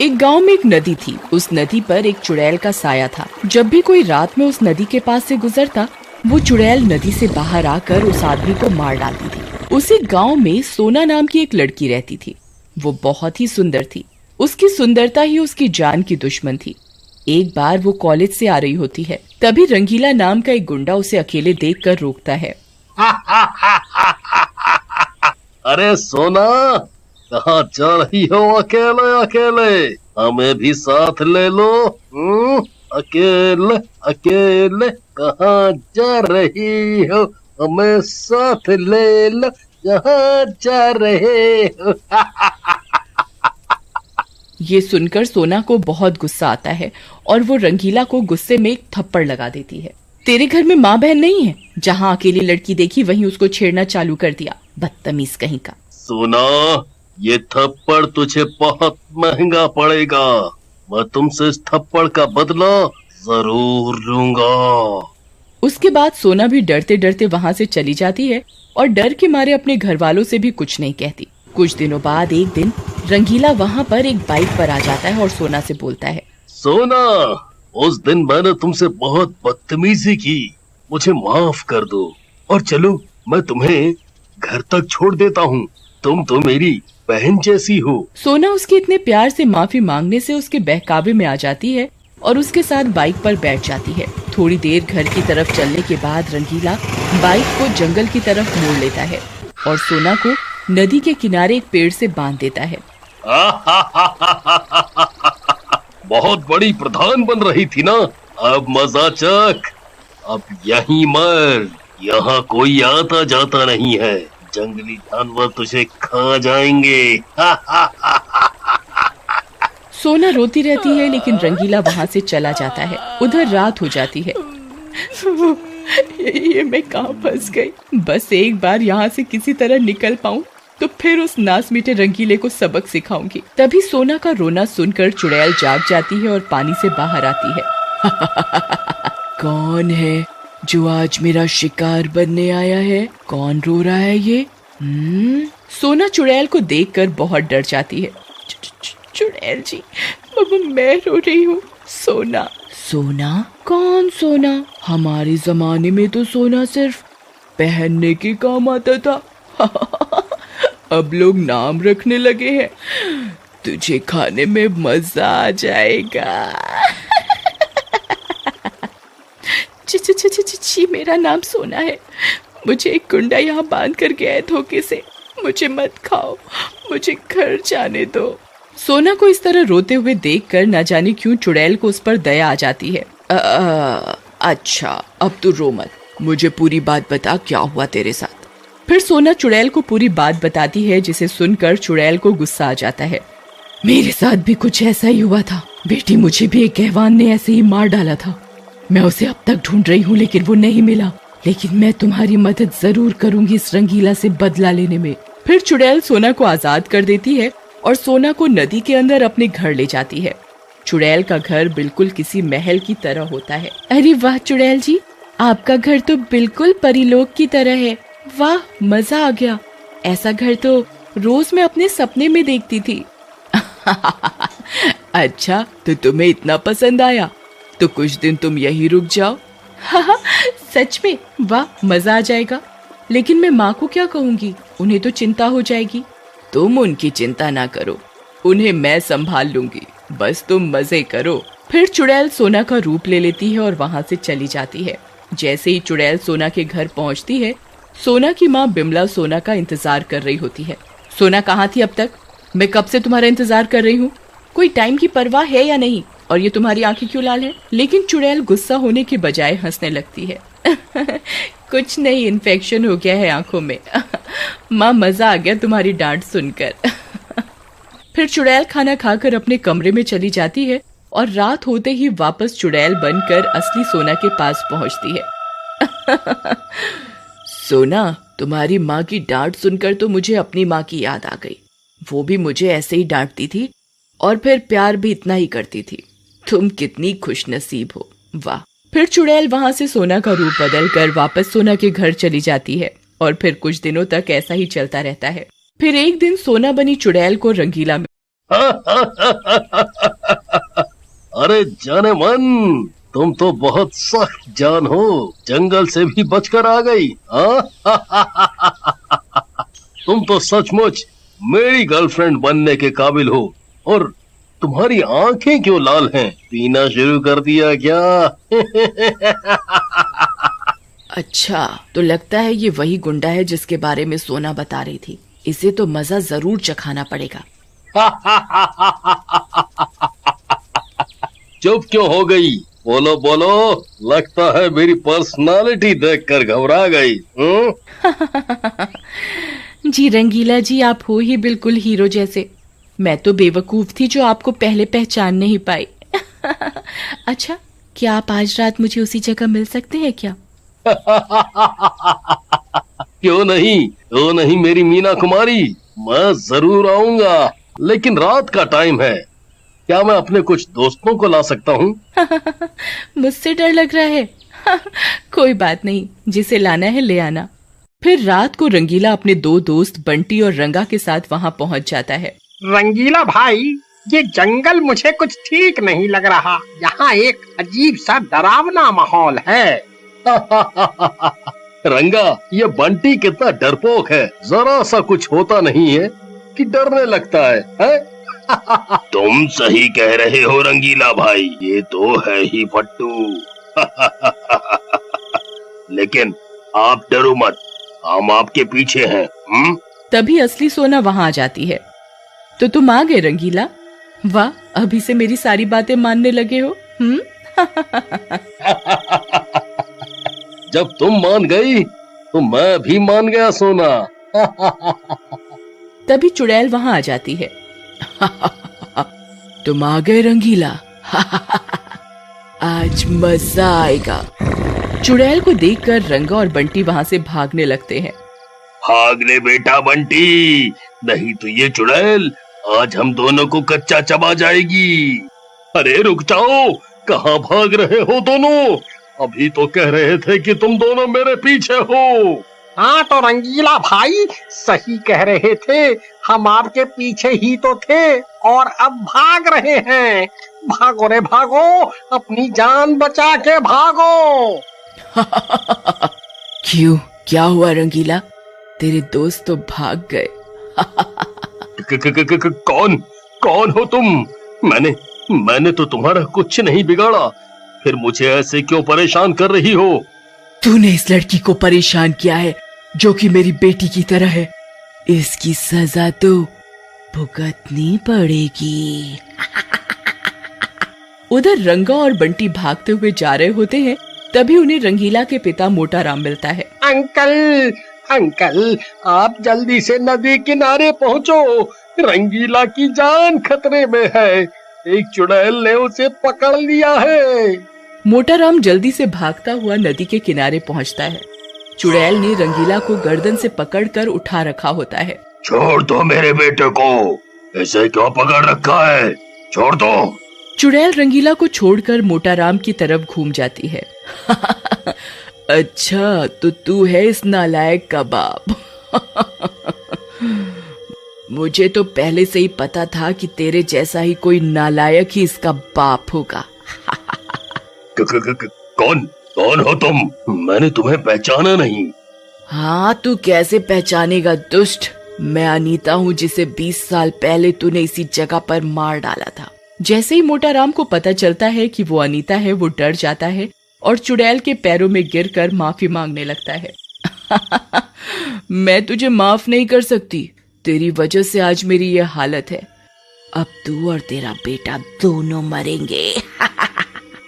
एक गांव में एक नदी थी। उस नदी पर एक चुड़ैल का साया था। जब भी कोई रात में उस नदी के पास से गुजरता, वो चुड़ैल नदी से बाहर आकर उस आदमी को मार डालती थी। उसी गांव में सोना नाम की एक लड़की रहती थी। वो बहुत ही सुंदर थी। उसकी सुंदरता ही उसकी जान की दुश्मन थी। एक बार वो कॉलेज से आ रही होती है, तभी रंगीला नाम का एक गुंडा उसे अकेले देखकर रोकता है। अरे सोना, कहाँ जा रही हो अकेले अकेले? हमें भी साथ ले लो। अकेले अकेले कहाँ जा रही हो? हमें साथ ले लो, कहाँ जा रहे हो? ये सुनकर सोना को बहुत गुस्सा आता है और वो रंगीला को गुस्से में एक थप्पड़ लगा देती है। तेरे घर में माँ बहन नहीं है? जहाँ अकेली लड़की देखी वहीं उसको छेड़ना चालू कर दिया, बदतमीज कहीं का। सोना, ये थप्पड़ तुझे बहुत महंगा पड़ेगा। मैं तुमसे इस थप्पड़ का बदला जरूर लूंगा। उसके बाद सोना भी डरते डरते वहाँ से चली जाती है और डर के मारे अपने घर वालों से भी कुछ नहीं कहती। कुछ दिनों बाद एक दिन रंगीला वहाँ पर एक बाइक पर आ जाता है और सोना से बोलता है, सोना, उस दिन मैंने तुमसे बहुत बदतमीजी की, मुझे माफ कर दो और चलो मैं तुम्हें घर तक छोड़ देता हूँ। तुम तो मेरी बहन जैसी हो। सोना उसके इतने प्यार से माफी मांगने से उसके बहकावे में आ जाती है और उसके साथ बाइक पर बैठ जाती है। थोड़ी देर घर की तरफ चलने के बाद रंगीला बाइक को जंगल की तरफ मोड़ लेता है और सोना को नदी के किनारे एक पेड़ से बांध देता है। बहुत बड़ी प्रधान बन रही थी ना, अब मजा चख। अब यहीं मर, यहाँ कोई आता जाता नहीं है। जंगली जानवर तुझे खा जाएंगे। सोना रोती रहती है लेकिन रंगीला वहाँ से चला जाता है। उधर रात हो जाती है। ये मैं कहाँ फंस गई? बस एक बार यहाँ से किसी तरह निकल पाऊं तो फिर उस नास मीठे रंगीले को सबक सिखाऊंगी। तभी सोना का रोना सुनकर चुड़ैल जाग जाती है और पानी से बाहर आती है। कौन है जो आज मेरा शिकार बनने आया है? कौन रो रहा है ये? सोना चुड़ैल को देखकर बहुत डर जाती है। चुड़ैल जी, मैं रो रही हूँ। सोना। सोना? कौन सोना? हमारे जमाने में तो सोना सिर्फ पहनने के काम आता था। अब लोग नाम रखने लगे हैं। तुझे खाने में मजा आ जाएगा। ची, मेरा नाम सोना है। मुझे एक गुंडा यहाँ बांध कर गया है धोखे से। मुझे मत खाओ, मुझे घर जाने दो। सोना को इस तरह रोते हुए देखकर न जाने क्यों चुड़ैल को उस पर दया आ जाती है। अच्छा, अब तू रो मत, मुझे पूरी बात बता, क्या हुआ तेरे साथ? फिर सोना चुड़ैल को पूरी बात बताती है, जिसे सुनकर चुड़ैल को गुस्सा आ जाता है। मेरे साथ भी कुछ ऐसा ही हुआ था बेटी, मुझे भी एक कहवान ने ऐसे ही मार डाला था। मैं उसे अब तक ढूंढ रही हूँ लेकिन वो नहीं मिला, लेकिन मैं तुम्हारी मदद जरूर करूंगी इस रंगीला से बदला लेने में। फिर चुड़ैल सोना को आजाद कर देती है और सोना को नदी के अंदर अपने घर ले जाती है। चुड़ैल का घर बिल्कुल किसी महल की तरह होता है। अरे वाह चुड़ैल जी, आपका घर तो बिल्कुल परीलोक की तरह है। वाह, मजा आ गया। ऐसा घर तो रोज मैं अपने सपने में देखती थी। अच्छा, तो तुम्हें इतना पसंद आया तो कुछ दिन तुम यहीं रुक जाओ। सच में? वाह, मजा आ जाएगा। लेकिन मैं माँ को क्या कहूँगी? उन्हें तो चिंता हो जाएगी। तुम उनकी चिंता ना करो, उन्हें मैं संभाल लूंगी, बस तुम मजे करो। फिर चुड़ैल सोना का रूप ले लेती है और वहाँ से चली जाती है। जैसे ही चुड़ैल सोना के घर पहुँचती है, सोना की माँ बिमला सोना का इंतजार कर रही होती है। सोना, कहाँ थी अब तक? मैं कब से तुम्हारा इंतजार कर रही हूँ। कोई टाइम की परवाह है या नहीं? और ये तुम्हारी आंखें क्यों लाल हैं? लेकिन चुड़ैल गुस्सा होने के बजाय हंसने लगती है। कुछ नहीं, इन्फेक्शन हो गया है आंखों में। माँ, मजा आ गया तुम्हारी डांट सुनकर। फिर चुड़ैल खाना खाकर अपने कमरे में चली जाती है और रात होते ही वापस चुड़ैल बनकर असली सोना के पास पहुंचती है। सोना, तुम्हारी माँ की डांट सुनकर तो मुझे अपनी माँ की याद आ गई। वो भी मुझे ऐसे ही डांटती थी और फिर प्यार भी इतना ही करती थी। तुम कितनी खुशनसीब हो। वाह। फिर चुड़ैल वहां से सोना का रूप बदल कर वापस सोना के घर चली जाती है और फिर कुछ दिनों तक ऐसा ही चलता रहता है। फिर एक दिन सोना बनी चुड़ैल को रंगीला अरे जाने मन, तुम तो बहुत सख्त जान हो, जंगल से भी बचकर आ गई। तुम तो सचमुच मेरी गर्लफ्रेंड बनने के काबिल हो। और तुम्हारी आंखें क्यों लाल हैं? पीना शुरू कर दिया क्या? अच्छा, तो लगता है ये वही गुंडा है जिसके बारे में सोना बता रही थी। इसे तो मजा जरूर चखाना पड़ेगा। चुप क्यों हो गई? बोलो बोलो, लगता है मेरी पर्सनालिटी देखकर घबरा गई। जी रंगीला जी, आप हो ही बिल्कुल हीरो जैसे। मैं तो बेवकूफ थी जो आपको पहले पहचान नहीं पाई। अच्छा, क्या आप आज रात मुझे उसी जगह मिल सकते हैं क्या? क्यों नहीं मेरी मीना कुमारी, मैं जरूर आऊंगा, लेकिन रात का टाइम है। क्या मैं अपने कुछ दोस्तों को ला सकता हूँ? मुझसे डर लग रहा है। कोई बात नहीं, जिसे लाना है ले आना। फिर रात को रंगीला अपने दो दोस्त बंटी और रंगा के साथ वहां पहुंच जाता है। रंगीला भाई, ये जंगल मुझे कुछ ठीक नहीं लग रहा। यहाँ एक अजीब सा डरावना माहौल है। रंगा, ये बंटी कितना डरपोक है, जरा सा कुछ होता नहीं है कि डरने लगता है? तुम सही कह रहे हो रंगीला भाई, ये तो है ही फट्टू। लेकिन आप डरो मत, हम आपके पीछे हैं। तभी असली सोना वहां आ जाती है। तो तुम आ गए रंगीला? वाह, अभी से मेरी सारी बातें मानने लगे हो। जब तुम मान गई तो मैं भी मान गया सोना। तभी चुड़ैल वहां आ जाती है। तुम आ गए रंगीला। आज मजा आएगा। चुड़ैल को देखकर रंगा और बंटी वहां से भागने लगते हैं। भाग ले बेटा बंटी, नहीं तो ये चुड़ैल आज हम दोनों को कच्चा चबा जाएगी। अरे रुक जाओ, कहाँ भाग रहे हो दोनों? अभी तो कह रहे थे कि तुम दोनों मेरे पीछे हो। हाँ तो रंगीला भाई सही कह रहे थे, हम आपके पीछे ही तो थे और अब भाग रहे हैं। भागो रे भागो, अपनी जान बचा के भागो। क्यों, क्या हुआ रंगीला? तेरे दोस्त तो भाग गए। कौन हो तुम? मैंने तो तुम्हारा कुछ नहीं बिगाड़ा, फिर मुझे ऐसे क्यों परेशान कर रही हो? तूने इस लड़की को परेशान किया है जो कि मेरी बेटी की तरह है। इसकी सजा तो भुगतनी पड़ेगी। उधर रंगा और बंटी भागते हुए जा रहे होते हैं, तभी उन्हें रंगीला के पिता मोटाराम मिलता है। अंकल, आप जल्दी से नदी किनारे पहुँचो, रंगीला की जान खतरे में है। एक चुड़ैल ने उसे पकड़ लिया है। मोटाराम जल्दी से भागता हुआ नदी के किनारे पहुंचता है। चुड़ैल ने रंगीला को गर्दन से पकड़कर उठा रखा होता है। छोड़ दो मेरे बेटे को, ऐसे क्यों पकड़ रखा है? छोड़ दो। चुड़ैल रंगीला को छोड़कर मोटाराम की तरफ घूम जाती है। अच्छा, तो तू है इस नालायक का बाप। मुझे तो पहले से ही पता था कि तेरे जैसा ही कोई नालायक ही इसका बाप होगा। कौन हो तुम? मैंने तुम्हें पहचाना नहीं। हाँ, तू कैसे पहचानेगा दुष्ट? मैं अनीता हूँ, जिसे 20 साल पहले तूने इसी जगह पर मार डाला था। जैसे ही मोटाराम को पता चलता है कि वो अनीता है, वो डर जाता है और चुड़ैल के पैरों में गिरकर माफी मांगने लगता है। मैं तुझे माफ नहीं कर सकती, तेरी वजह से आज मेरी ये हालत है। अब तू और तेरा बेटा दोनों मरेंगे।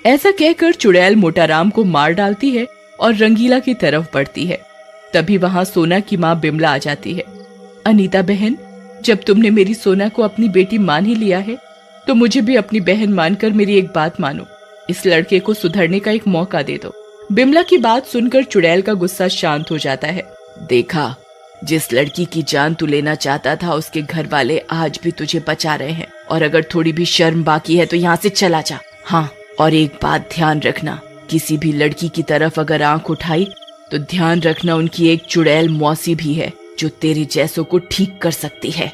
ऐसा कहकर चुड़ैल मोटाराम को मार डालती है और रंगीला की तरफ बढ़ती है। तभी वहां सोना की माँ बिमला आ जाती है। अनीता बहन, जब तुमने मेरी सोना को अपनी बेटी मान ही लिया है, तो मुझे भी अपनी बहन मानकर मेरी एक बात मानो। इस लड़के को सुधरने का एक मौका दे दो। बिमला की बात सुनकर चुड़ैल का गुस्सा शांत हो जाता है। देखा, जिस लड़की की जान तू लेना चाहता था, उसके घर वाले आज भी तुझे बचा रहे हैं, और अगर थोड़ी भी शर्म बाकी है तो यहाँ से चला जा। हाँ, और एक बात ध्यान रखना, किसी भी लड़की की तरफ अगर आंख उठाई तो ध्यान रखना उनकी एक चुड़ैल मौसी भी है जो तेरे जैसों को ठीक कर सकती है।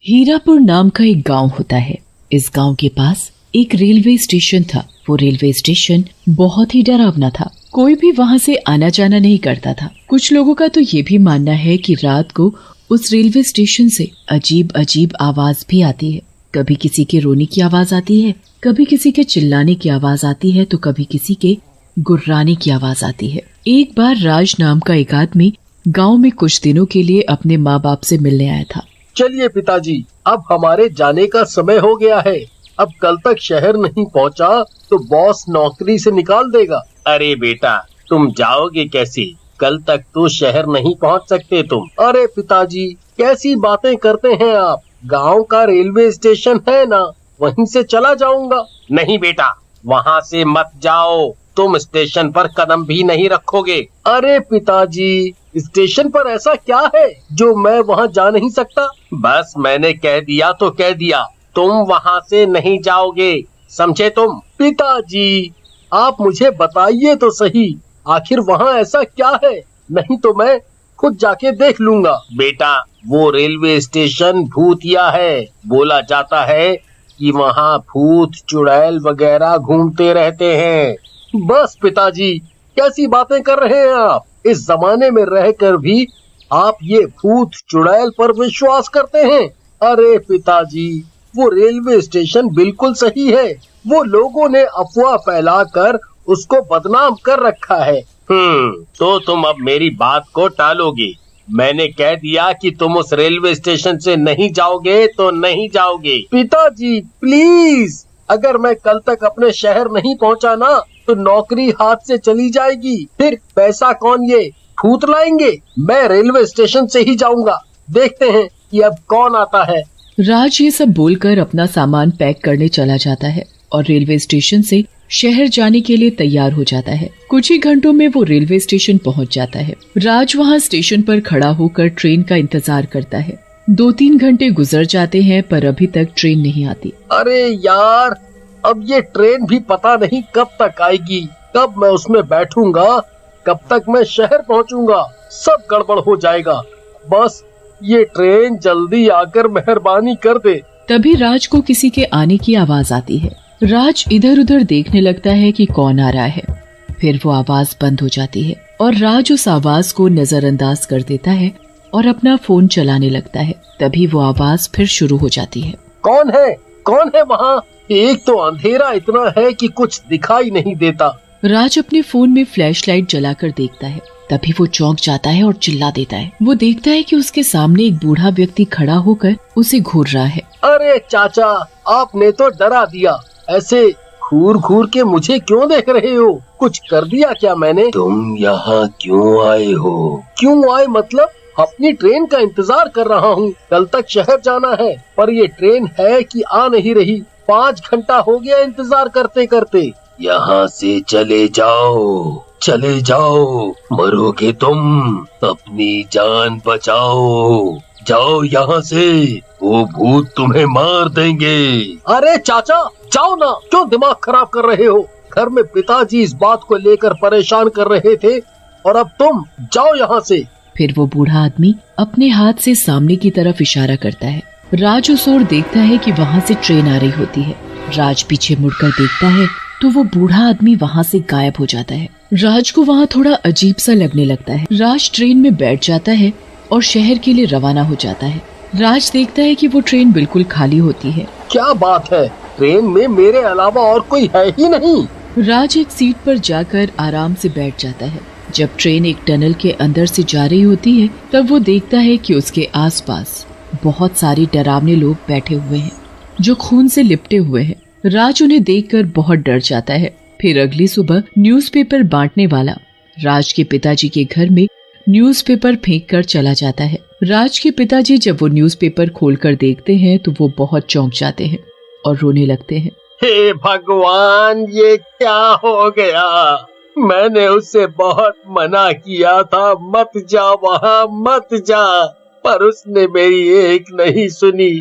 हीरापुर नाम का एक गांव होता है। इस गांव के पास एक रेलवे स्टेशन था। वो रेलवे स्टेशन बहुत ही डरावना था। कोई भी वहां से आना जाना नहीं करता था। कुछ लोगों का तो ये भी मानना है कि रात को उस रेलवे स्टेशन से अजीब अजीब आवाज भी आती है। कभी किसी के रोने की आवाज आती है, कभी किसी के चिल्लाने की आवाज आती है, तो कभी किसी के गुर्राने की आवाज आती है। एक बार राज नाम का एक आदमी गांव में कुछ दिनों के लिए अपने माँ बाप से मिलने आया था। चलिए पिताजी, अब हमारे जाने का समय हो गया है। अब कल तक शहर नहीं पहुंचा तो बॉस नौकरी से निकाल देगा। अरे बेटा, तुम जाओगे कैसे? कल तक तो शहर नहीं पहुंच सकते तुम। अरे पिताजी, कैसी बातें करते हैं आप? गांव का रेलवे स्टेशन है ना, वहीं से चला जाऊंगा। नहीं बेटा, वहां से मत जाओ, तुम स्टेशन पर कदम भी नहीं रखोगे। अरे पिताजी, स्टेशन पर ऐसा क्या है जो मैं वहां जा नहीं सकता? बस मैंने कह दिया तो कह दिया, तुम वहां से नहीं जाओगे, समझे तुम? पिताजी, आप मुझे बताइए तो सही, आखिर वहां ऐसा क्या है? नहीं तो मैं खुद जाके देख लूंगा। बेटा, वो रेलवे स्टेशन भूतिया है। बोला जाता है कि वहाँ भूत चुड़ैल वगैरह घूमते रहते हैं। बस पिताजी, कैसी बातें कर रहे हैं आप? इस जमाने में रहकर भी आप ये भूत चुड़ैल पर विश्वास करते हैं? अरे पिताजी, वो रेलवे स्टेशन बिल्कुल सही है। वो लोगों ने अफवाह फैलाकर उसको बदनाम कर रखा है। तो तुम अब मेरी बात को टालोगे। मैंने कह दिया कि तुम उस रेलवे स्टेशन से नहीं जाओगे तो नहीं जाओगे। पिताजी प्लीज, अगर मैं कल तक अपने शहर नहीं पहुंचा ना तो नौकरी हाथ से चली जाएगी। फिर पैसा कौन ये भूत लाएंगे? मैं रेलवे स्टेशन से ही जाऊंगा। देखते हैं कि अब कौन आता है। राज ये सब बोलकर अपना सामान पैक करने चला जाता है और रेलवे स्टेशन से शहर जाने के लिए तैयार हो जाता है। कुछ ही घंटों में वो रेलवे स्टेशन पहुंच जाता है। राज वहां स्टेशन पर खड़ा होकर ट्रेन का इंतजार करता है। 2-3 घंटे गुजर जाते हैं पर अभी तक ट्रेन नहीं आती। अरे यार, अब ये ट्रेन भी पता नहीं कब तक आएगी। कब मैं उसमें बैठूंगा, कब तक मैं शहर पहुंचूंगा, सब गड़बड़ हो जाएगा। बस ये ट्रेन जल्दी आकर मेहरबानी कर दे। तभी राज को किसी के आने की आवाज आती है। राज इधर उधर देखने लगता है कि कौन आ रहा है। फिर वो आवाज बंद हो जाती है और राज उस आवाज को नजरअंदाज कर देता है और अपना फोन चलाने लगता है। तभी वो आवाज फिर शुरू हो जाती है। कौन है? कौन है वहाँ? एक तो अंधेरा इतना है कि कुछ दिखाई नहीं देता। राज अपने फोन में फ्लैशलाइट जलाकर देखता है। तभी वो चौंक जाता है और चिल्ला देता है। वो देखता है कि उसके सामने एक बूढ़ा व्यक्ति खड़ा होकर उसे घूर रहा है। अरे चाचा, आपने तो डरा दिया। ऐसे घूर घूर के मुझे क्यों देख रहे हो? कुछ कर दिया क्या मैंने? तुम यहाँ क्यों आए हो? क्यों आए मतलब? अपनी ट्रेन का इंतजार कर रहा हूँ। कल तक शहर जाना है पर ये ट्रेन है कि आ नहीं रही। 5 घंटा हो गया इंतजार करते करते। यहाँ से चले जाओ, चले जाओ, मरोगे तुम, अपनी जान बचाओ, जाओ यहाँ से, वो भूत तुम्हें मार देंगे। अरे चाचा, जाओ ना, क्यों दिमाग खराब कर रहे हो? घर में पिताजी इस बात को लेकर परेशान कर रहे थे और अब तुम जाओ यहाँ से। फिर वो बूढ़ा आदमी अपने हाथ से सामने की तरफ इशारा करता है। राज उस ओर देखता है कि वहाँ से ट्रेन आ रही होती है। राज पीछे मुड़कर देखता है तो वो बूढ़ा आदमी वहाँ से गायब हो जाता है। राज को वहाँ थोड़ा अजीब सा लगने लगता है। राज ट्रेन में बैठ जाता है और शहर के लिए रवाना हो जाता है। राज देखता है कि वो ट्रेन बिल्कुल खाली होती है। क्या बात है, ट्रेन में मेरे अलावा और कोई है ही नहीं। राज एक सीट पर जाकर आराम से बैठ जाता है। जब ट्रेन एक टनल के अंदर से जा रही होती है तब वो देखता है कि उसके आसपास बहुत सारे डरावने लोग बैठे हुए हैं जो खून से लिपटे हुए हैं। राज उन्हें देखकर बहुत डर जाता है। फिर अगली सुबह न्यूज़पेपर बांटने वाला राज के पिताजी के घर में न्यूज़पेपर फेंक कर चला जाता है। राज के पिताजी जब वो न्यूज़पेपर खोलकर देखते हैं तो वो बहुत चौंक जाते हैं और रोने लगते हैं। हे भगवान, ये क्या हो गया? मैंने उससे बहुत मना किया था, मत जा वहाँ, मत जा, पर उसने मेरी एक नहीं सुनी।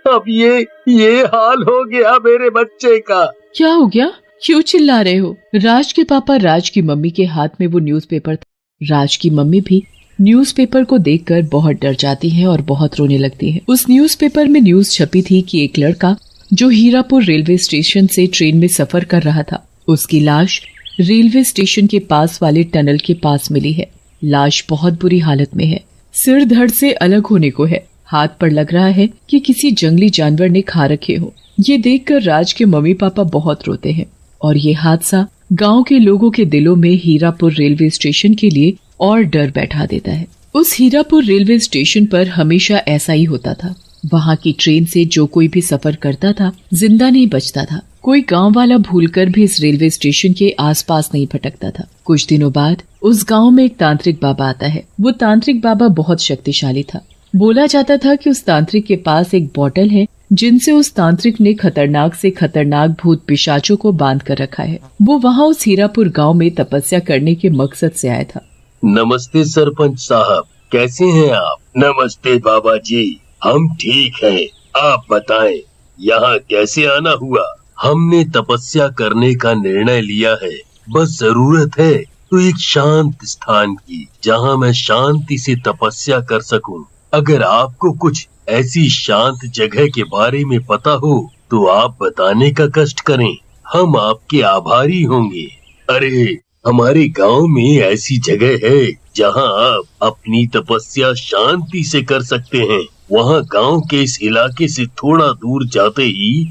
अब ये हाल हो गया मेरे बच्चे का। क्या हो गया? क्यों चिल्ला रहे हो? राज के पापा राज की मम्मी के हाथ में वो न्यूज़पेपर था। राज की मम्मी भी न्यूज़पेपर को देखकर बहुत डर जाती है और बहुत रोने लगती है। उस न्यूज़पेपर में न्यूज़ छपी थी कि एक लड़का जो हीरापुर रेलवे स्टेशन से ट्रेन में सफर कर रहा था, उसकी लाश रेलवे स्टेशन के पास वाले टनल के पास मिली है। लाश बहुत बुरी हालत में है, सिर धड़ से अलग होने को है, हाथ पर लग रहा है कि किसी जंगली जानवर ने खा रखे हो। ये देखकर राज के मम्मी पापा बहुत रोते हैं और ये हादसा गांव के लोगों के दिलों में हीरापुर रेलवे स्टेशन के लिए और डर बैठा देता है। उस हीरापुर रेलवे स्टेशन पर हमेशा ऐसा ही होता था। वहाँ की ट्रेन से जो कोई भी सफर करता था जिंदा नहीं बचता था। कोई गांव वाला भूलकर भी इस रेलवे स्टेशन के आसपास नहीं भटकता था। कुछ दिनों बाद उस गांव में एक तांत्रिक बाबा आता है। वो तांत्रिक बाबा बहुत शक्तिशाली था। बोला जाता था कि उस तांत्रिक के पास एक बोतल है जिनसे उस तांत्रिक ने खतरनाक से खतरनाक भूत पिशाचों को बांध कर रखा है। वो वहाँ उस हीरापुर गाँव में तपस्या करने के मकसद से आया था। नमस्ते सरपंच साहब, कैसे हैं आप? नमस्ते बाबा जी, हम ठीक हैं। आप बताएं, यहाँ कैसे आना हुआ? हमने तपस्या करने का निर्णय लिया है। बस जरूरत है तो एक शांत स्थान की, जहाँ मैं शांति से तपस्या कर सकूं। अगर आपको कुछ ऐसी शांत जगह के बारे में पता हो तो आप बताने का कष्ट करें, हम आपके आभारी होंगे। अरे, हमारे गांव में ऐसी जगह है जहां आप अपनी तपस्या शांति से कर सकते हैं। वहां गांव के इस इलाके से थोड़ा दूर जाते ही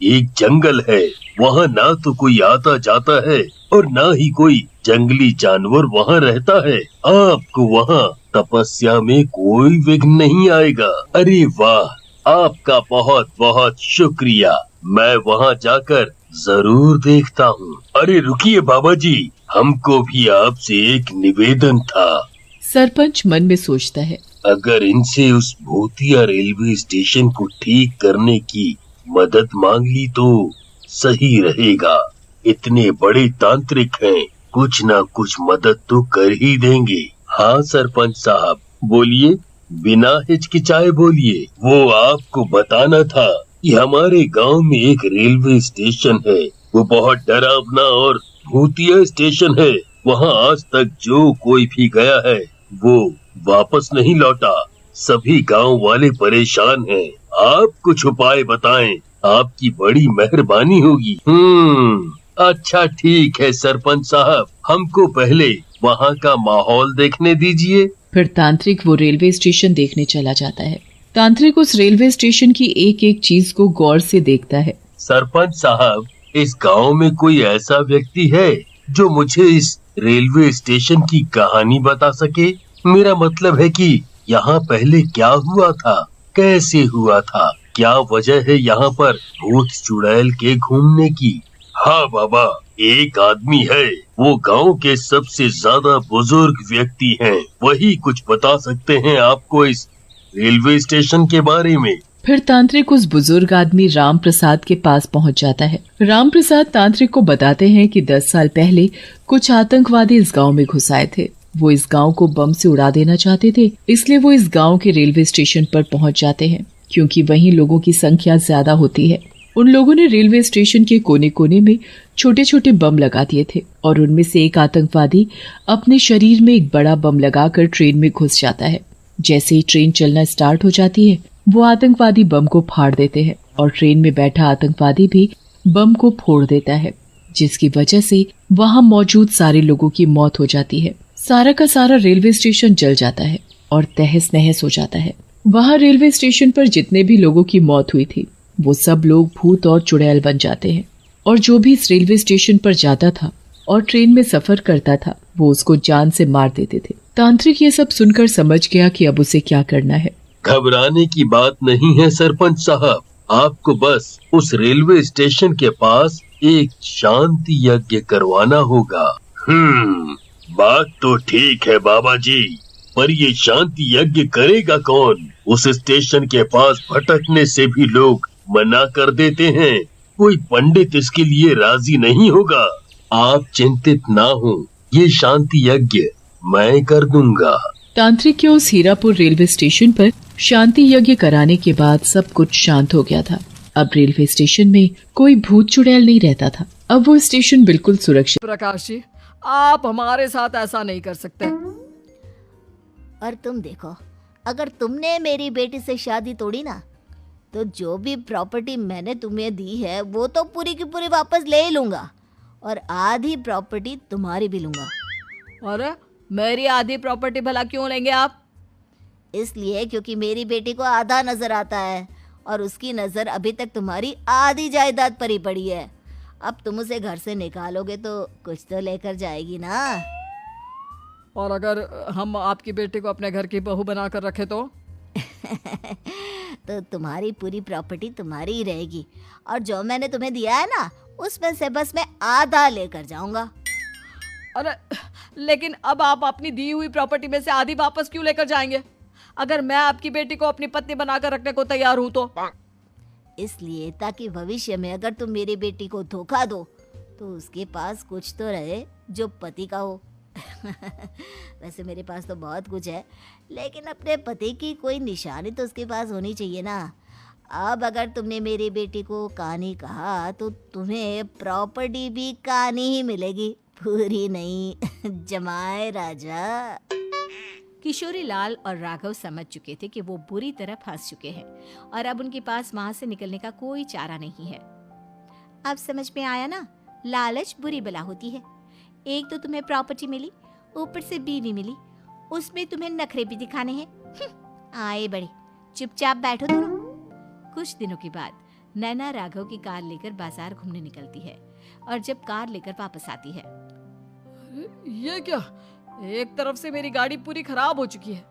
एक जंगल है। वहां ना तो कोई आता जाता है और ना ही कोई जंगली जानवर वहां रहता है। आपको वहां तपस्या में कोई विघ्न नहीं आएगा। अरे वाह, आपका बहुत बहुत शुक्रिया। मैं वहां जाकर जरूर देखता हूँ। अरे रुकिए बाबा जी, हमको भी आपसे एक निवेदन था। सरपंच मन में सोचता है, अगर इनसे उस भूतिया रेलवे स्टेशन को ठीक करने की मदद मांग ली तो सही रहेगा। इतने बड़े तांत्रिक हैं, कुछ ना कुछ मदद तो कर ही देंगे। हाँ सरपंच साहब, बोलिए, बिना हिचकिचाए बोलिए। वो आपको बताना था कि हमारे गांव में एक रेलवे स्टेशन है। वो बहुत डरावना और भूतिया स्टेशन है। वहाँ आज तक जो कोई भी गया है वो वापस नहीं लौटा। सभी गांव वाले परेशान हैं। आप कुछ उपाय बताएं, आपकी बड़ी मेहरबानी होगी। अच्छा ठीक है सरपंच साहब, हमको पहले वहाँ का माहौल देखने दीजिए। फिर तांत्रिक वो रेलवे स्टेशन देखने चला जाता है। तांत्रिक उस रेलवे स्टेशन की एक एक चीज को गौर से देखता है। सरपंच साहब, इस गांव में कोई ऐसा व्यक्ति है जो मुझे इस रेलवे स्टेशन की कहानी बता सके? मेरा मतलब है कि यहाँ पहले क्या हुआ था, कैसे हुआ था, क्या वजह है यहाँ पर भूत चुड़ैल के घूमने की? हाँ बाबा, एक आदमी है, वो गांव के सबसे ज्यादा बुजुर्ग व्यक्ति हैं। वही कुछ बता सकते हैं आपको इस रेलवे स्टेशन के बारे में। फिर तांत्रिक उस बुजुर्ग आदमी राम प्रसाद के पास पहुंच जाता है। राम प्रसाद तांत्रिक को बताते हैं कि 10 साल पहले कुछ आतंकवादी इस गांव में घुस आए थे। वो इस गांव को बम से उड़ा देना चाहते थे, इसलिए वो इस गांव के रेलवे स्टेशन पर पहुंच जाते हैं, क्योंकि वहीं लोगों की संख्या ज्यादा होती है। उन लोगों ने रेलवे स्टेशन के कोने कोने में छोटे छोटे बम लगा दिए थे और उनमें से एक आतंकवादी अपने शरीर में एक बड़ा बम लगाकर ट्रेन में घुस जाता है। जैसे ही ट्रेन चलना स्टार्ट हो जाती है, वो आतंकवादी बम को फाड़ देते हैं और ट्रेन में बैठा आतंकवादी भी बम को फोड़ देता है, जिसकी वजह से वहां मौजूद सारे लोगों की मौत हो जाती है। सारा का सारा रेलवे स्टेशन जल जाता है और तहस नहस हो जाता है। वहां रेलवे स्टेशन पर जितने भी लोगों की मौत हुई थी वो सब लोग भूत और चुड़ैल बन जाते हैं, और जो भी इस रेलवे स्टेशन पर जाता था और ट्रेन में सफर करता था वो उसको जान से मार देते थे। तांत्रिक ये सब सुनकर समझ गया कि अब उसे क्या करना है। घबराने की बात नहीं है सरपंच साहब, आपको बस उस रेलवे स्टेशन के पास एक शांति यज्ञ करवाना होगा। बात तो ठीक है बाबा जी, पर ये शांति यज्ञ करेगा कौन? उस स्टेशन के पास भटकने से भी लोग मना कर देते हैं। कोई पंडित इसके लिए राजी नहीं होगा। आप चिंतित ना हो, ये शांति यज्ञ मैं कर दूंगा। तांत्रिक के उस हीरापुर रेलवे स्टेशन पर शांति यज्ञ कराने के बाद सब कुछ शांत हो गया था। अब रेलवे स्टेशन में कोई भूत चुड़ैल नहीं रहता था। अब वो स्टेशन बिल्कुल सुरक्षित। प्रकाश जी, आप हमारे साथ ऐसा नहीं कर सकते। और तुम देखो, अगर तुमने मेरी बेटी से शादी तोड़ी ना, तो जो भी प्रॉपर्टी मैंने तुम्हें दी है वो तो पूरी की पूरी वापस ले ही लूँगा, और आधी प्रॉपर्टी तुम्हारी भी लूँगा। अरे मेरी आधी प्रॉपर्टी भला क्यों लेंगे आप? इसलिए क्योंकि मेरी बेटी को आधा नजर आता है और उसकी नज़र अभी तक तुम्हारी आधी जायदाद पर ही पड़ी है। अब तुम उसे घर से निकालोगे तो कुछ तो लेकर जाएगी ना। और अगर हम आपकी बेटी को अपने घर की बहू बना कर रखे तो? तो तुम्हारी पूरी प्रॉपर्टी तुम्हारी ही रहेगी, और जो मैंने तुम्हें दिया है ना, उसमें से बस मैं आधा लेकर जाऊंगा। अरे लेकिन अब आप अपनी दी हुई प्रॉपर्टी में से आधी वापस क्यों लेकर जाएंगे? अगर मैं आपकी बेटी को अपनी पत्नी बनाकर रखने को तैयार हूं तो? इसलिए ताकि भविष्य में अगर तुम मेरी बेटी को धोखा दो तो उसके पास कुछ तो रहे जो पति का हो। वैसे मेरे पास तो बहुत कुछ है, लेकिन अपने पति की कोई निशानी तो उसके पास होनी चाहिए ना। अब अगर तुमने मेरी बेटी को कानी कहा तो तुम्हें प्रॉपर्टी भी कानी ही मिलेगी, पूरी नहीं। जमाए राजा। किशोरी लाल और राघव समझ चुके थे कि वो बुरी तरह फंस चुके हैं और अब उनके पास वहां से निकलने का कोई चारा नहीं है। अब समझ में आया ना, लालच बुरी बला होती है। एक तो तुम्हें प्रॉपर्टी मिली, ऊपर से बीवी मिली, उसमें तुम्हें नखरे भी दिखाने हैं। आए बड़े, चुपचाप बैठो दोनों। कुछ दिनों के बाद नैना राघव की कार लेकर बाजार घूमने निकलती है और जब कार लेकर वापस आती है, ये क्या? एक तरफ से मेरी गाड़ी पूरी खराब हो चुकी है।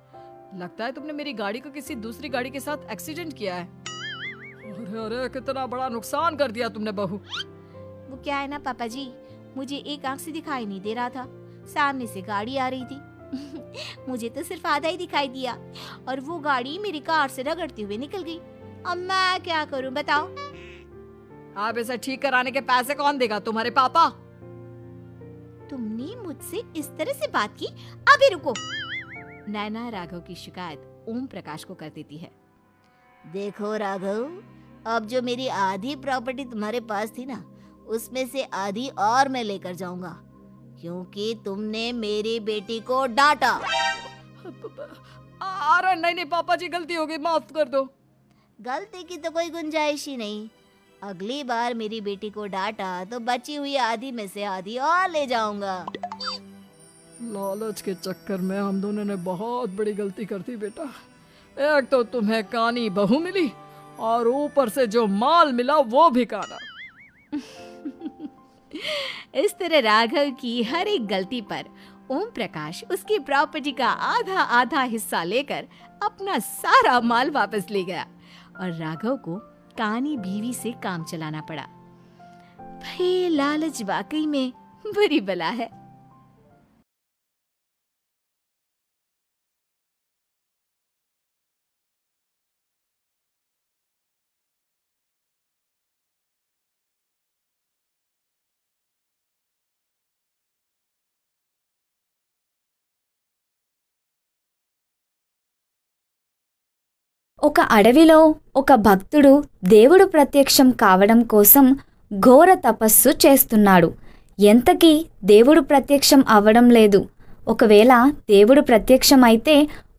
लगता है तुमने मेरी गाड़ी को किसी दूसरी गाड़ी के साथ एक्सीडेंट किया है। अरे अरे, कितना बड़ा नुकसान कर दिया तुमने बहू। वो क्या है ना पापा जी, मुझे एक आंख से दिखाई नहीं दे रहा था, सामने से गाड़ी आ रही थी। मुझे तो सिर्फ आधा ही दिखाई दिया और वो गाड़ी मेरी कार से रगड़ते हुए निकल गई। अब मैं क्या करूं बताओ? आप इसे ठीक कराने के पैसे कौन देगा? तुम्हारे पापा। तुमने मुझसे इस तरह से बात की? अभी रुको। नैना राघव की शिकायत ओम प्रकाश को कर देती है। देखो राघव, अब जो मेरी आधी प्रॉपर्टी तुम्हारे पास थी ना, उसमें से आधी और मैं लेकर जाऊंगा, क्योंकि तुमने मेरी बेटी को डांटा। अरे नहीं नहीं पापा जी, गलती हो गई, माफ कर दो। गलती की तो कोई गुंजाइश ही नहीं। अगली बार मेरी बेटी को डांटा तो बची हुई आधी में से आधी और ले जाऊंगा। लालच के चक्कर में हम दोनों ने बहुत बड़ी गलती कर दी बेटा। एक तो तुम्हें कानी बहू मिली और ऊपर से जो माल मिला वो भी काना। इस तरह राघव की हर एक गलती पर ओम प्रकाश उसकी प्रॉपर्टी का आधा आधा हिस्सा लेकर अपना सारा माल वापस ले गया और राघव को कानी बीवी से काम चलाना पड़ा। भाई लालच वाकई में बुरी बला है। ఒక అడవిలో ఒక భక్తుడు దేవుడు ప్రత్యక్షం కావడం కోసం ఘోర తపస్సు చేస్తున్నాడు. ఎంతకీ దేవుడు ప్రత్యక్షం అవ్వడం లేదు. ఒకవేళ దేవుడు ప్రత్యక్షం అయితే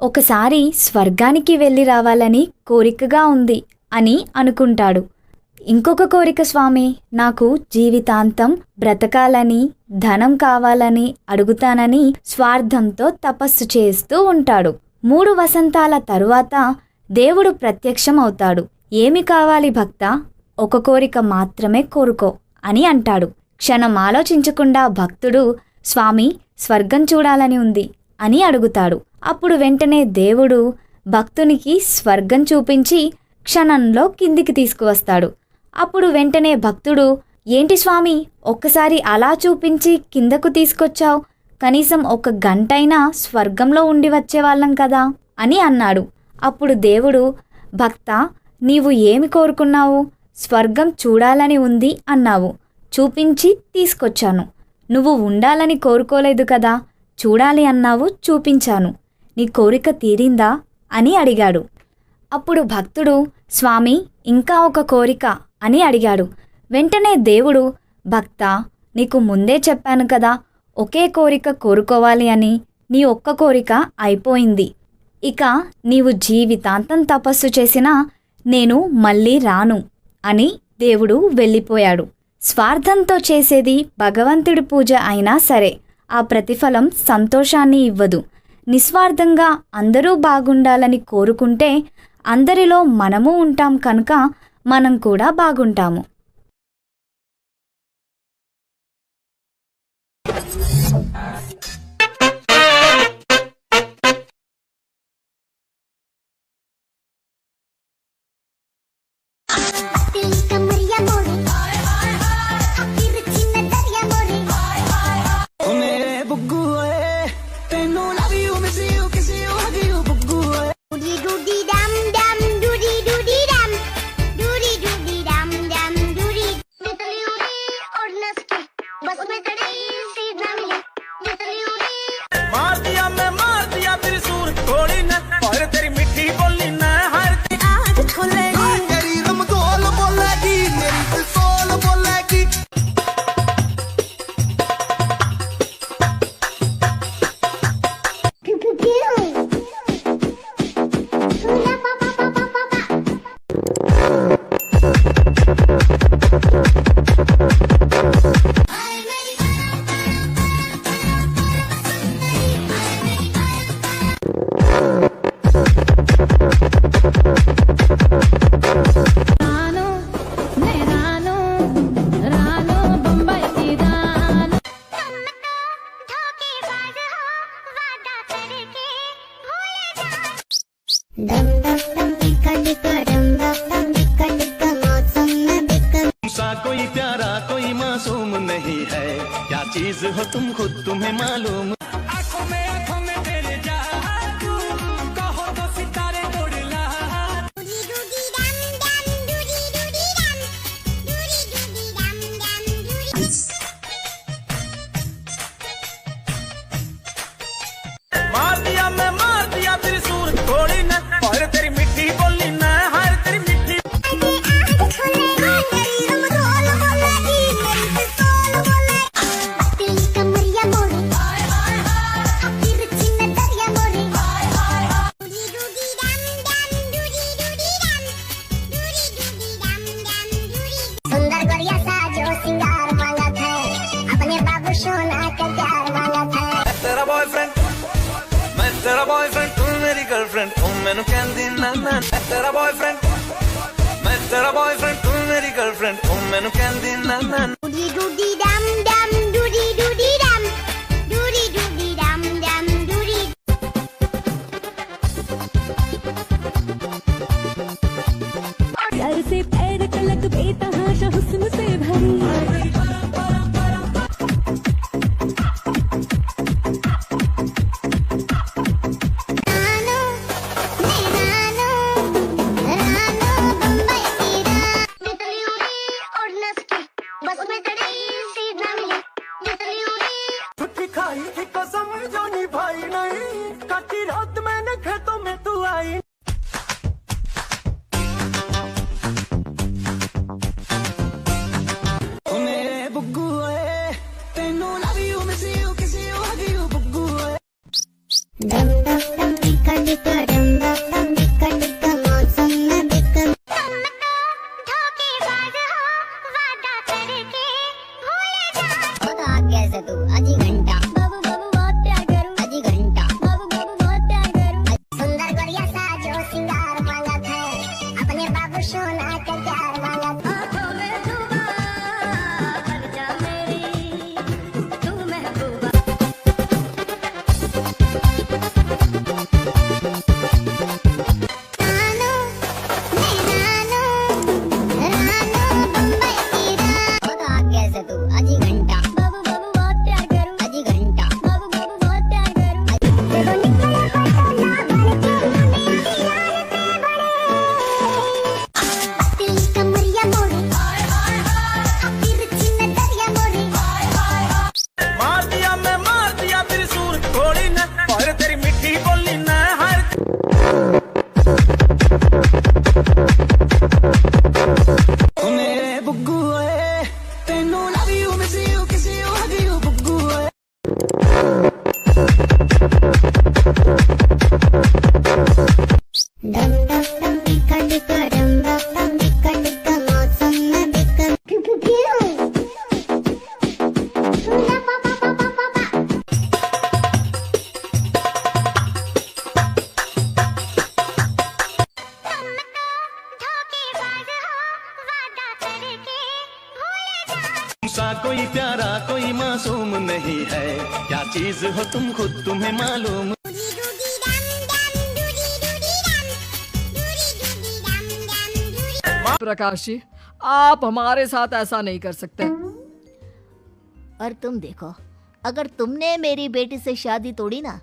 ఒకసారి స్వర్గానికి వెళ్ళి రావాలని కోరికగా ఉంది అని అనుకుంటాడు. ఇంకొక కోరిక స్వామి, నాకు జీవితాంతం బ్రతకాలని, ధనం కావాలని అడుగుతానని స్వార్థంతో తపస్సు చేస్తూ ఉంటాడు. 3 వసంతాల తరువాత దేవుడు ప్రత్యక్షం అవుతాడు. ఏమి కావాలి భక్తా? ఒక కోరిక మాత్రమే కోరుకో అని అంటాడు. క్షణం ఆలోచించకుండా భక్తుడు, స్వామి స్వర్గం చూడాలని ఉంది అని అడుగుతాడు. అప్పుడు వెంటనే దేవుడు భక్తునికి స్వర్గం చూపించి క్షణంలో కిందికి తీసుకువస్తాడు. అప్పుడు వెంటనే భక్తుడు, ఏంటి స్వామి ఒక్కసారి అలా చూపించి కిందకు తీసుకొచ్చావు, కనీసం 1 గంటైనా స్వర్గంలో ఉండి వచ్చేవాళ్ళం కదా అని అన్నాడు. అప్పుడు దేవుడు, భక్తా నీవు ఏమి కోరుకున్నావు? స్వర్గం చూడాలని ఉంది అన్నావు, చూపించి తీసుకొచ్చాను. నువ్వు ఉండాలని కోరుకోలేదు కదా, చూడాలి అన్నావు, చూపించాను. నీ కోరిక తీరిందా అని అడిగాడు. అప్పుడు భక్తుడు, స్వామి ఇంకా ఒక కోరిక అని అడిగాడు. వెంటనే దేవుడు, భక్తా నీకు ముందే చెప్పాను కదా ఒకే కోరిక కోరుకోవాలి అని, నీ ఒక్క కోరిక అయిపోయింది, ఇక నీవు జీవితాంతం తపస్సు చేసినా నేను మళ్ళీ రాను అని దేవుడు వెళ్ళిపోయాడు. స్వార్థంతో చేసేది భగవంతుడి పూజ అయినా సరే ఆ ప్రతిఫలం సంతోషాన్ని ఇవ్వదు. నిస్వార్థంగా అందరూ బాగుండాలని కోరుకుంటే అందరిలో మనము ఉంటాం కనుక మనం కూడా బాగుంటాము. कोई प्यारा कोई मासूम नहीं है, क्या चीज हो तुम खुद तुम्हें मालूम। आंखों में तेरे जादू, कहो तो सितारे तोड़ ला। मार दिया त्रिशूल थोड़ी न, और तेरी मिट्टी बोली न, हर तेरी मिट्टी। सुंदर गोरिया सा जो सिंगार मांगा था, अपने बाबू सोना का प्यार मांगा था। तेरा बॉयफ्रेंड तू मेरी गर्लफ्रेंड, तू मैनू कहंदी ना ना। तेरा बॉयफ्रेंड तू मेरी गर्लफ्रेंड, तू मैनू कहंदी ना ना। डूडी डूडी डम डम, डूडी डूडी डम, डूडी डूडी डम डम डूडी। प्यार से पैर तलक बेतहाशा हुस्न से भरी, बस में खड़ी सीधा मिली। चीज हो तुम खुद तुम्हें मालूम। प्रकाश जी, आप हमारे साथ ऐसा नहीं कर सकते। और तुम देखो, अगर तुमने मेरी बेटी से शादी तोड़ी ना,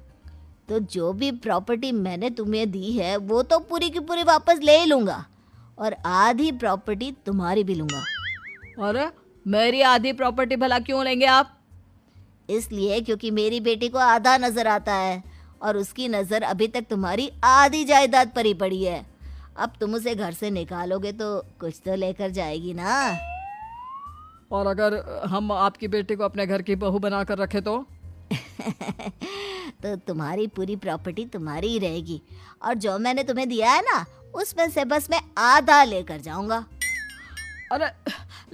तो जो भी प्रॉपर्टी मैंने तुम्हें दी है वो तो पूरी की पूरी वापस ले ही लूंगा, और आधी प्रॉपर्टी तुम्हारी भी लूंगा। अरे मेरी आधी प्रॉपर्टी भला क्यों लेंगे आप? इसलिए क्योंकि मेरी बेटी को आधा नजर आता है और उसकी नजर अभी तक तुम्हारी आधी जायदाद पर ही पड़ी है। अब तुम उसे घर से निकालोगे तो कुछ तो लेकर जाएगी ना। और अगर हम आपकी बेटी को अपने घर की बहू बनाकर रखे तो? तो तुम्हारी पूरी प्रॉपर्टी तुम्हारी ही रहेगी, और जो मैंने तुम्हें दिया है ना, उसमें से बस मैं आधा लेकर जाऊंगा। अरे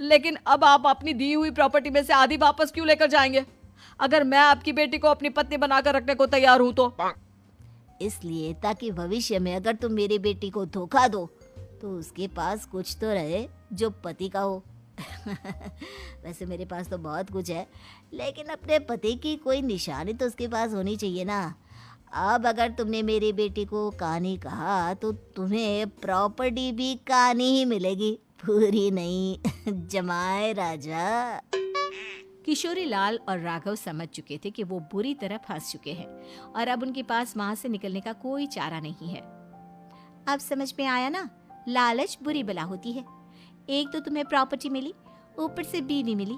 लेकिन अब आप अपनी दी हुई प्रॉपर्टी में से आधी वापस क्यों लेकर जाएंगे? अगर मैं आपकी बेटी को अपनी पत्नी बनाकर रखने को तैयार हूं तो? इसलिए ताकि भविष्य में अगर तुम मेरी बेटी को धोखा दो तो उसके पास कुछ तो रहे जो पति का हो। वैसे मेरे पास तो बहुत कुछ है, लेकिन अपने पति की कोई निशानी तो उसके पास होनी चाहिए ना। अब अगर तुमने मेरी बेटी को कहानी कहा तो तुम्हें प्रॉपर्टी भी कहानी ही मिलेगी, पूरी नहीं। जमाए राजा। किशोरी लाल और राघव समझ चुके थे कि वो बुरी तरह फंस चुके हैं और अब उनके पास वहां से निकलने का कोई चारा नहीं है। अब समझ में आया ना, लालच बुरी बला होती है। एक तो तुम्हें प्रॉपर्टी मिली, ऊपर से बीवी मिली,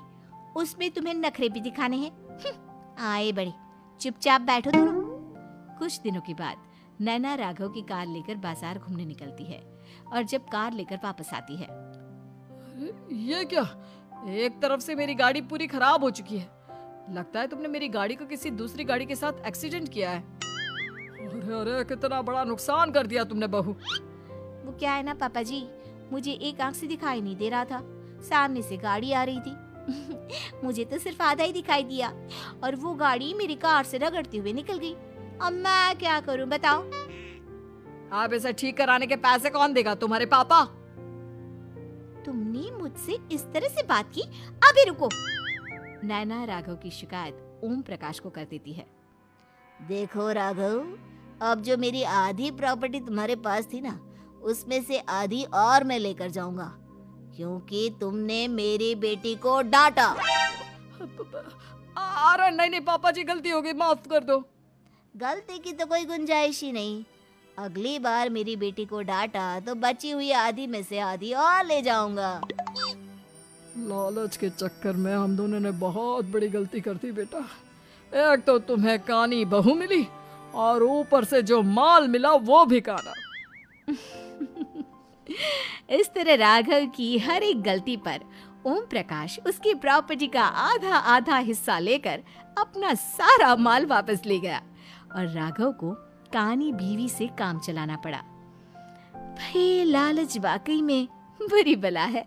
उसमें तुम्हें नखरे भी दिखाने हैं। आए बड़े, चुपचाप बैठो दोनों। कुछ दिनों के बाद नैना राघव की कार लेकर बाजार घूमने निकलती है और जब कार लेकर वापस आती है, ये क्या? एक तरफ से मेरी गाड़ी पूरी खराब हो चुकी है। लगता है तुमने मेरी गाड़ी को किसी दूसरी गाड़ी के साथ एक्सीडेंट किया है। अरे अरे, कितना बड़ा नुकसान कर दिया तुमने बहू। वो क्या है ना पापा जी, मुझे एक आंख से दिखाई नहीं दे रहा था, सामने से गाड़ी आ रही थी। मुझे तो सिर्फ आधा ही दिखाई दिया और वो गाड़ी मेरी कार से रगड़ते हुए निकल गई। अब मैं क्या करूं बताओ? आप इसे ठीक कराने के पैसे कौन देगा? तुम्हारे पापा। तुमने मुझसे इस तरह से बात की? अभी रुको। नैना राघव की शिकायत ओम प्रकाश को कर देती है। देखो राघव, अब जो मेरी आधी प्रॉपर्टी तुम्हारे पास थी ना, उसमें से आधी और मैं लेकर जाऊंगा, क्योंकि तुमने मेरी बेटी को डांटा। अरे नहीं नहीं पापा जी, गलती हो गई, माफ कर दो। गलती की तो कोई गुंजाइश ही नहीं। अगली बार मेरी बेटी को डांटा तो बची हुई आधी में से आधी और ले जाऊंगा। लालच के चक्कर में हम दोनों ने बहुत बड़ी गलती कर दी बेटा। एक तो तुम्हें कानी बहू मिली और ऊपर से जो माल मिला वो भी काना। इस तरह राघव की हर एक गलती पर ओम प्रकाश उसकी प्रॉपर्टी का आधा आधा हिस्सा लेकर अपना सारा माल वापस ले गया और राघव को कानी बीवी से काम चलाना पड़ा। भाई लालच वाकई में बुरी बला है।